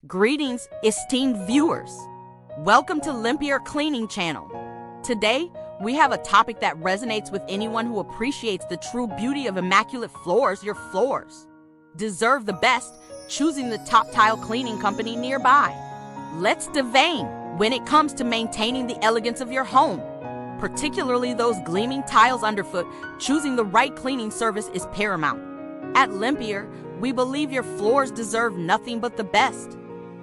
Greetings, esteemed viewers. Welcome to Limpiar Cleaning Channel. Today, we have a topic that resonates with anyone who appreciates the true beauty of immaculate floors. Your floors deserve the best, choosing the top tile cleaning company nearby. Let's divine when it comes to maintaining the elegance of your home, particularly those gleaming tiles underfoot. Choosing the right cleaning service is paramount. At Limpiar, we believe your floors deserve nothing but the best.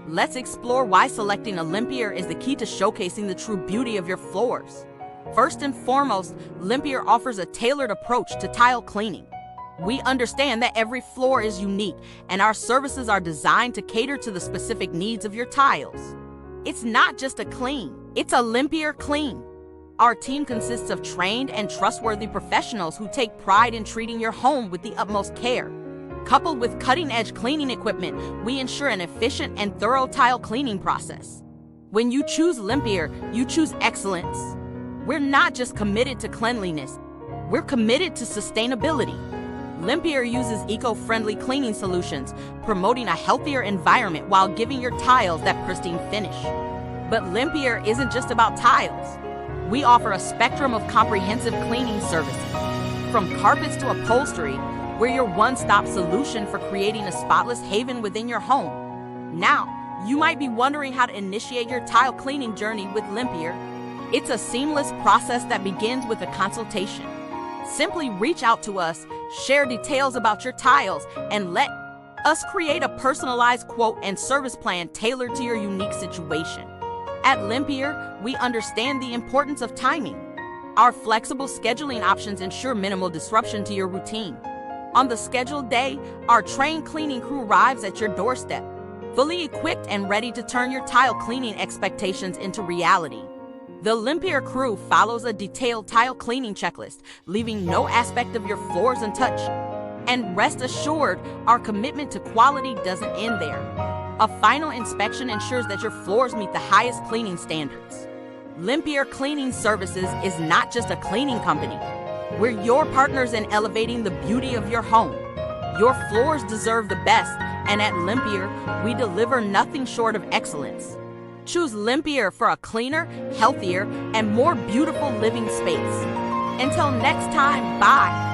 Let's explore why selecting a Limpiar is the key to showcasing the true beauty of your floors. First and foremost, Limpiar offers a tailored approach to tile cleaning. We understand that every floor is unique, and our services are designed to cater to the specific needs of your tiles. It's not just a clean, it's a Limpiar clean. Our team consists of trained and trustworthy professionals who take pride in treating your home with the utmost care. Coupled with cutting-edge cleaning equipment, we ensure an efficient and thorough tile cleaning process. When you choose Limpiar, you choose excellence. We're not just committed to cleanliness, we're committed to sustainability. Limpiar uses eco-friendly cleaning solutions, promoting a healthier environment while giving your tiles that pristine finish. But Limpiar isn't just about tiles. We offer a spectrum of comprehensive cleaning services, from carpets to upholstery. We're your one-stop solution for creating a spotless haven within your home. Now, you might be wondering how to initiate your tile cleaning journey with Limpiar. It's a seamless process that begins with a consultation. Simply reach out to us, share details about your tiles, and let us create a personalized quote and service plan tailored to your unique situation. At Limpiar, we understand the importance of timing. Our flexible scheduling options ensure minimal disruption to your routine. On the scheduled day, our trained cleaning crew arrives at your doorstep, fully equipped and ready to turn your tile cleaning expectations into reality. The Limpiar crew follows a detailed tile cleaning checklist, leaving no aspect of your floors untouched. And rest assured, our commitment to quality doesn't end there. A final inspection ensures that your floors meet the highest cleaning standards. Limpiar Cleaning Services is not just a cleaning company. We're your partners in elevating the beauty of your home. Your floors deserve the best, and at Limpiar, we deliver nothing short of excellence. Choose Limpiar for a cleaner, healthier, and more beautiful living space. Until next time, bye.